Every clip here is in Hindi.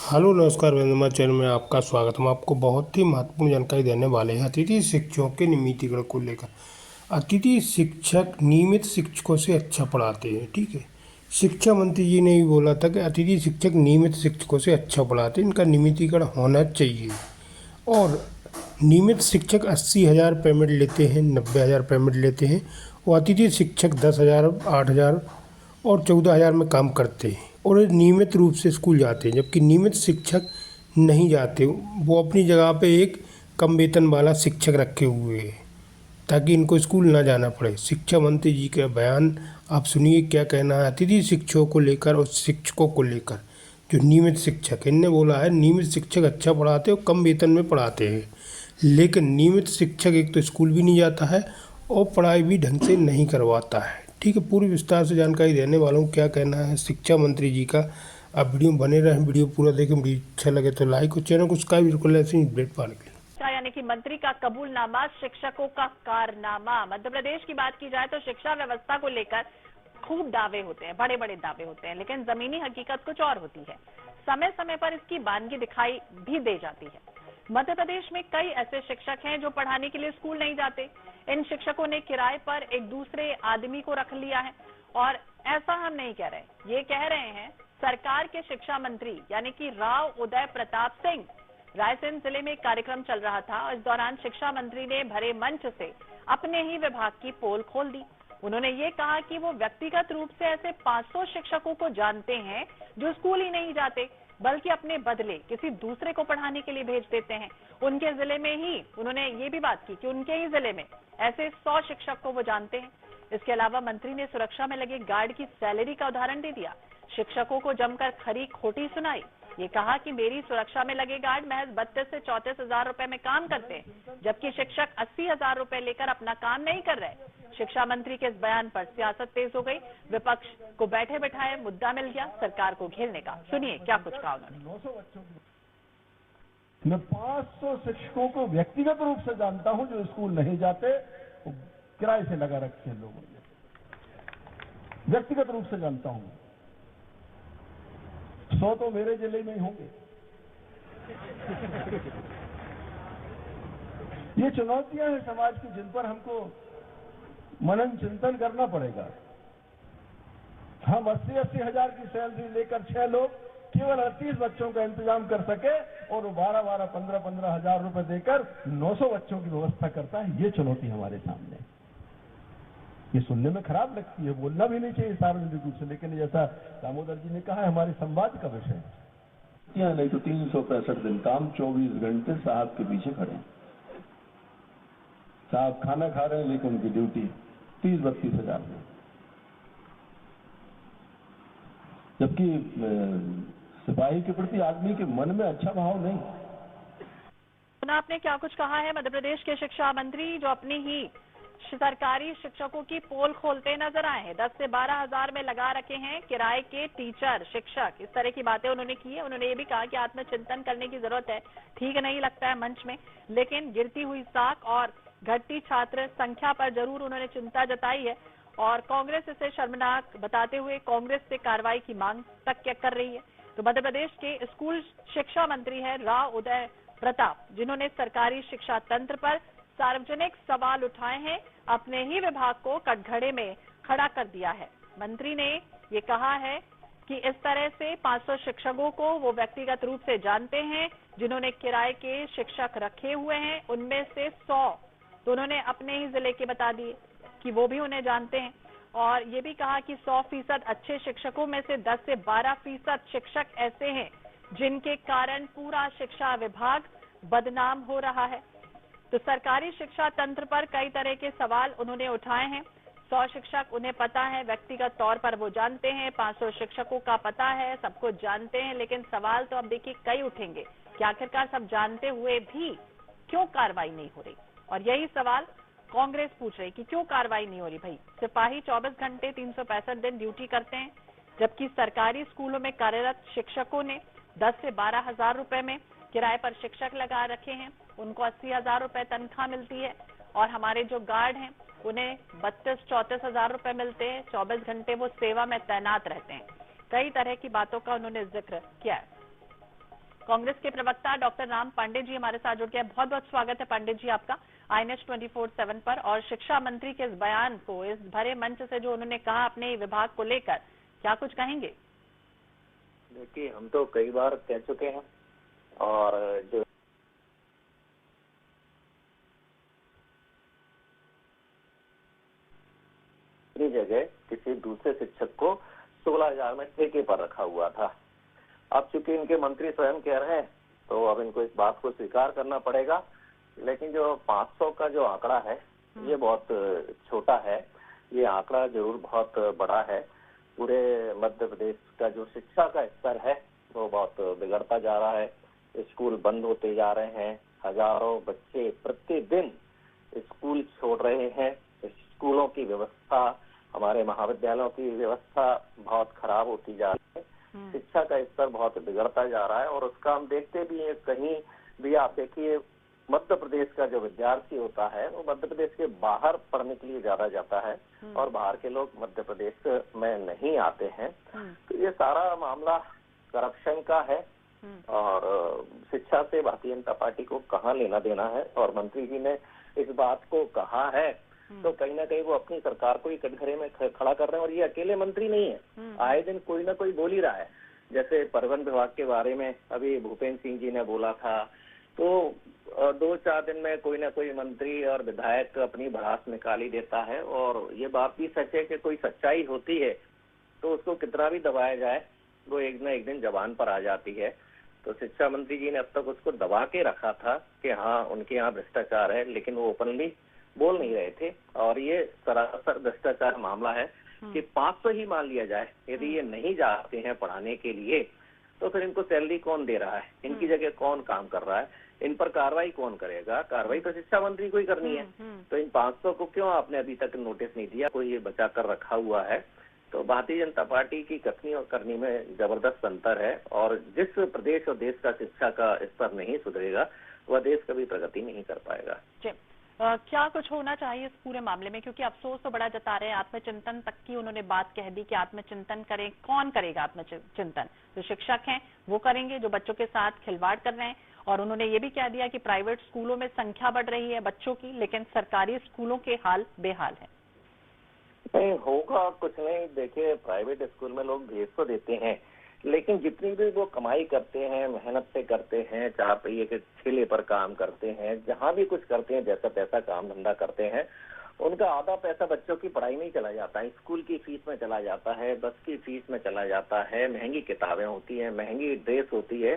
हेलो नमस्कार वंदना चैनल में आपका स्वागत। हम आपको बहुत ही महत्वपूर्ण जानकारी देने वाले हैं अतिथि शिक्षकों के नियमितीकरण को लेकर। अतिथि शिक्षक नियमित शिक्षकों से अच्छा पढ़ाते हैं। ठीक है, शिक्षा मंत्री जी ने भी बोला था कि अतिथि शिक्षक नियमित शिक्षकों से अच्छा पढ़ाते हैं, इनका नियमितीकरण होना चाहिए। और नियमित शिक्षक 80,000 पेमेंट लेते हैं, 90,000 पेमेंट लेते हैं, और अतिथि शिक्षक 10,000, 8,000 और 14,000 में काम करते हैं और नियमित रूप से स्कूल जाते हैं। जबकि नियमित शिक्षक नहीं जाते, वो अपनी जगह पे एक कम वेतन वाला शिक्षक रखे हुए हैं ताकि इनको स्कूल ना जाना पड़े। शिक्षा मंत्री जी का बयान आप सुनिए, क्या कहना है अतिथि शिक्षकों को लेकर और शिक्षकों को लेकर। जो नियमित शिक्षक है, इनने बोला है नियमित शिक्षक अच्छा पढ़ाते और कम वेतन में पढ़ाते हैं, लेकिन नियमित शिक्षक एक तो स्कूल भी नहीं जाता है और पढ़ाई भी ढंग से नहीं करवाता है। ठीक है, पूरी विस्तार से जानकारी देने वाला हूँ क्या कहना है शिक्षा मंत्री जी का। आप वीडियो में बने रहें, वीडियो पूरा देखें। वीडियो अच्छा लगे तो लाइक और चैनल को सब्सक्राइब कर लें ऐसे ही अपडेट पाने के लिए। यानी कि मंत्री का कबूलनामा, शिक्षकों का कारनामा। मध्य प्रदेश की बात की जाए तो शिक्षा व्यवस्था को लेकर खूब दावे होते हैं, बड़े बड़े दावे होते हैं, लेकिन जमीनी हकीकत कुछ और होती है। समय समय पर इसकी बानगी दिखाई भी दे जाती है। मध्य प्रदेश में कई ऐसे शिक्षक हैं जो पढ़ाने के लिए स्कूल नहीं जाते। इन शिक्षकों ने किराए पर एक दूसरे आदमी को रख लिया है। और ऐसा हम नहीं कह रहे, ये कह रहे हैं सरकार के शिक्षा मंत्री यानी कि राव उदय प्रताप सिंह। रायसेन जिले में एक कार्यक्रम चल रहा था और इस दौरान शिक्षा मंत्री ने भरे मंच से अपने ही विभाग की पोल खोल दी। उन्होंने ये कहा कि वो व्यक्तिगत रूप से ऐसे 500 शिक्षकों को जानते हैं जो स्कूल ही नहीं जाते, बल्कि अपने बदले किसी दूसरे को पढ़ाने के लिए भेज देते हैं। उनके जिले में ही उन्होंने ये भी बात की कि उनके ही जिले में ऐसे 100 शिक्षक को वो जानते हैं। इसके अलावा मंत्री ने सुरक्षा में लगे गार्ड की सैलरी का उदाहरण दे दिया। शिक्षकों को जमकर खरी खोटी सुनाई। ये कहा कि मेरी सुरक्षा में लगे गार्ड महज 32 से 34 हजार रुपए में काम करते हैं, जबकि शिक्षक 80,000 रुपए लेकर अपना काम नहीं कर रहे। शिक्षा मंत्री के इस बयान पर सियासत तेज हो गई। विपक्ष को बैठे बैठाए मुद्दा मिल गया सरकार को घेरने का। सुनिए क्या कुछ कहा उन्होंने। मैं 500 शिक्षकों को व्यक्तिगत रूप से जानता हूं जो स्कूल नहीं जाते, किराए से लगा रखे हैं लोगों ने, व्यक्तिगत रूप से जानता हूं। 100 तो मेरे जिले में ही होंगे। ये चुनौतियां हैं समाज की जिन पर हमको मनन चिंतन करना पड़ेगा। हम 80-80 हजार की सैलरी लेकर 6 लोग केवल 38 बच्चों का इंतजाम कर सके और 12-12, 15-15 हजार रुपए देकर 900 बच्चों की व्यवस्था करता है। ये चुनौती हमारे सामने। ये सुनने में खराब लगती है, बोलना भी नहीं चाहिए सार्वजनिक रूप से, लेकिन जैसा दामोदर जी ने कहा है हमारे संवाद का विषय है। नहीं तो 365 दिन काम, 24 घंटे साहब के पीछे खड़े हैं। साहब खाना खा रहे हैं लेकिन उनकी ड्यूटी 30-32 हजार में, जबकि सिपाही के प्रति आदमी के मन में अच्छा भाव नहीं। आपने क्या कुछ कहा है मध्य प्रदेश के शिक्षा मंत्री, जो अपनी ही सरकारी शिक्षकों की पोल खोलते नजर आए हैं। 10 से 12 हजार में लगा रखे हैं किराए के टीचर, शिक्षक। इस तरह की बातें उन्होंने की है। उन्होंने ये भी कहा कि आत्मचिंतन करने की जरूरत है। ठीक नहीं लगता है मंच में, लेकिन गिरती हुई साख और घटती छात्र संख्या पर जरूर उन्होंने चिंता जताई है। और कांग्रेस इसे शर्मनाक बताते हुए कांग्रेस से कार्रवाई की मांग तक कर रही है। तो मध्य प्रदेश के स्कूल शिक्षा मंत्री है राव उदय प्रताप, जिन्होंने सरकारी शिक्षा तंत्र पर सार्वजनिक सवाल उठाए हैं, अपने ही विभाग को कटघरे में खड़ा कर दिया है। मंत्री ने ये कहा है कि इस तरह से 500 शिक्षकों को वो व्यक्तिगत रूप से जानते हैं, जिन्होंने किराए के शिक्षक रखे हुए हैं। उनमें से 100 तो उन्होंने अपने ही जिले के बता दिए कि वो भी उन्हें जानते हैं। और ये भी कहा कि 100% अच्छे शिक्षकों में से 10 से 12% शिक्षक ऐसे हैं जिनके कारण पूरा शिक्षा विभाग बदनाम हो रहा है। तो सरकारी शिक्षा तंत्र पर कई तरह के सवाल उन्होंने उठाए हैं। 100 शिक्षक उन्हें पता है, व्यक्तिगत तौर पर वो जानते हैं। 500 शिक्षकों का पता है, सब कुछ जानते हैं, लेकिन सवाल तो अब देखिए कई उठेंगे कि आखिरकार सब जानते हुए भी क्यों कार्रवाई नहीं हो रही। और यही सवाल कांग्रेस पूछ रही कि क्यों कार्रवाई नहीं हो रही। भाई, सिपाही 24 घंटे 365 दिन ड्यूटी करते हैं, जबकि सरकारी स्कूलों में कार्यरत शिक्षकों ने 10 से 12 हजार रुपए में किराए पर शिक्षक लगा रखे हैं। उनको 80,000 रुपए तनख्वाह मिलती है। और हमारे जो गार्ड हैं उन्हें 32-34 हजार रुपए मिलते हैं। 24 घंटे वो सेवा में तैनात रहते हैं। कई तरह की बातों का उन्होंने जिक्र किया है। कांग्रेस के प्रवक्ता डॉक्टर राम पांडे जी हमारे साथ जुड़ गए। बहुत बहुत स्वागत है पंडित जी आपका INS 24/7 पर। और शिक्षा मंत्री के इस बयान को, इस भरे मंच से जो उन्होंने कहा अपने विभाग को लेकर, क्या कुछ कहेंगे? देखिए, हम तो कई बार कह चुके हैं और जो जगह किसी दूसरे शिक्षक को 16,000 में ठेके पर रखा हुआ था। अब चूंकि इनके मंत्री स्वयं कह रहे हैं तो अब इनको इस बात को स्वीकार करना पड़ेगा। लेकिन जो 500 का जो आंकड़ा है ये बहुत छोटा है। ये आंकड़ा जरूर बहुत बड़ा है। पूरे मध्य प्रदेश का जो शिक्षा का स्तर है वो बहुत बिगड़ता जा रहा है। स्कूल बंद होते जा रहे हैं। हजारों बच्चे प्रतिदिन स्कूल छोड़ रहे हैं। स्कूलों की व्यवस्था, हमारे महाविद्यालयों की व्यवस्था बहुत खराब होती जा रही है। शिक्षा का स्तर बहुत बिगड़ता जा रहा है और उसका हम देखते भी हैं। कहीं भी आप देखिए, मध्य प्रदेश का जो विद्यार्थी होता है वो मध्य प्रदेश के बाहर पढ़ने के लिए ज्यादा जाता है और बाहर के लोग मध्य प्रदेश में नहीं आते हैं। तो ये सारा मामला करप्शन का है और शिक्षा से भारतीय जनता पार्टी को कहाँ लेना देना है। और मंत्री जी ने इस बात को कहा है तो कहीं ना कहीं वो अपनी सरकार को ही कटघरे में खड़ा कर रहे हैं। और ये अकेले मंत्री नहीं है, आए दिन कोई ना कोई बोल ही रहा है। जैसे परिवहन विभाग के बारे में अभी भूपेंद्र सिंह जी ने बोला था, तो 2-4 दिन में कोई ना कोई मंत्री और विधायक अपनी भड़ास निकाल ही देता है। और ये बात भी सच है कि कोई सच्चाई होती है तो उसको कितना भी दबाया जाए वो एक न एक दिन जबान पर आ जाती है। तो शिक्षा मंत्री जी ने अब तक उसको दबा के रखा था कि हाँ उनके यहाँ भ्रष्टाचार है, लेकिन वो ओपनली बोल नहीं रहे थे। और ये सरासर भ्रष्टाचार मामला है कि 500 ही मान लिया जाए, यदि ये नहीं जाते हैं पढ़ाने के लिए तो फिर इनको सैलरी कौन दे रहा है, इनकी जगह कौन काम कर रहा है, इन पर कार्रवाई कौन करेगा? कार्रवाई तो शिक्षा मंत्री को ही करनी है। तो इन 500 को क्यों आपने अभी तक नोटिस नहीं दिया? कोई ये बचा कर रखा हुआ है। तो भारतीय जनता पार्टी की कथनी और करनी में जबरदस्त अंतर है। और जिस प्रदेश और देश का शिक्षा का स्तर नहीं सुधरेगा वह देश कभी प्रगति नहीं कर पाएगा। क्या कुछ होना चाहिए इस पूरे मामले में? क्योंकि अफसोस तो बड़ा जता रहे हैं, आत्मचिंतन तक की उन्होंने बात कह दी कि आत्मचिंतन करें। कौन करेगा आत्मचिंतन? जो शिक्षक हैं वो करेंगे, जो बच्चों के साथ खिलवाड़ कर रहे हैं। और उन्होंने ये भी कह दिया कि प्राइवेट स्कूलों में संख्या बढ़ रही है बच्चों की, लेकिन सरकारी स्कूलों के हाल बेहाल है। नहीं होगा कुछ नहीं। देखिए, प्राइवेट स्कूल में लोग भेज तो देते हैं, लेकिन जितनी भी वो कमाई करते हैं, मेहनत से करते हैं, 4 पहिए के ठेले पर काम करते हैं, जहां भी कुछ करते हैं, जैसा तैसा काम धंधा करते हैं, उनका आधा पैसा बच्चों की पढ़ाई में ही चला जाता है। स्कूल की फीस में चला जाता है, बस की फीस में चला जाता है, महंगी किताबें होती है, महंगी ड्रेस होती है।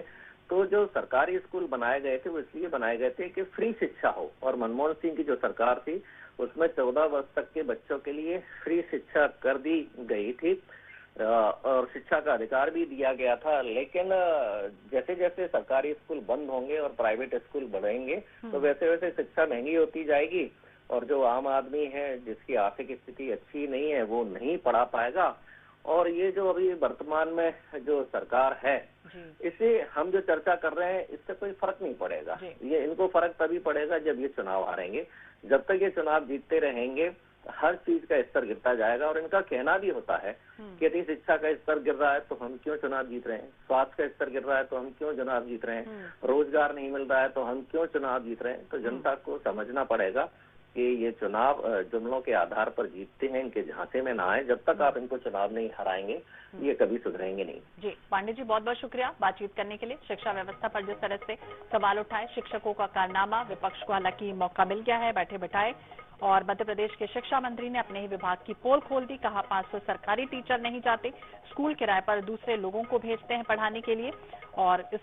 तो जो सरकारी स्कूल बनाए गए थे वो इसलिए बनाए गए थे कि फ्री शिक्षा हो। और मनमोहन सिंह की जो सरकार थी उसमें 14 वर्ष तक के बच्चों के लिए फ्री शिक्षा कर दी गई थी और शिक्षा का अधिकार भी दिया गया था। लेकिन जैसे जैसे सरकारी स्कूल बंद होंगे और प्राइवेट स्कूल बढ़ेंगे तो वैसे वैसे शिक्षा महंगी होती जाएगी और जो आम आदमी है जिसकी आर्थिक स्थिति अच्छी नहीं है वो नहीं पढ़ा पाएगा। और ये जो अभी वर्तमान में जो सरकार है इसे हम जो चर्चा कर रहे हैं इससे कोई फर्क नहीं पड़ेगा। ये इनको फर्क तभी पड़ेगा जब ये चुनाव हारेंगे। जब तक ये चुनाव जीतते रहेंगे हर चीज का स्तर गिरता जाएगा। और इनका कहना भी होता है कि यदि शिक्षा का स्तर गिर रहा है तो हम क्यों चुनाव जीत रहे हैं, स्वास्थ्य का स्तर गिर रहा है तो हम क्यों चुनाव जीत रहे हैं, रोजगार नहीं मिल रहा है तो हम क्यों चुनाव जीत रहे हैं। तो जनता को समझना पड़ेगा कि ये चुनाव जुमलों के आधार पर जीतते हैं, इनके झांसे में ना आए। जब तक आप इनको चुनाव नहीं हराएंगे ये कभी सुधरेंगे नहीं। जी पांडे जी, बहुत बहुत शुक्रिया बातचीत करने के लिए। शिक्षा व्यवस्था पर जिस तरह से सवाल उठाए, शिक्षकों का कारनामा, विपक्ष को हालांकि मौका मिल गया है बैठे बिठाए। और मध्य प्रदेश के शिक्षा मंत्री ने अपने ही विभाग की पोल खोल दी। कहा 500 सरकारी टीचर नहीं जाते, स्कूल किराए पर दूसरे लोगों को भेजते हैं पढ़ाने के लिए। और इस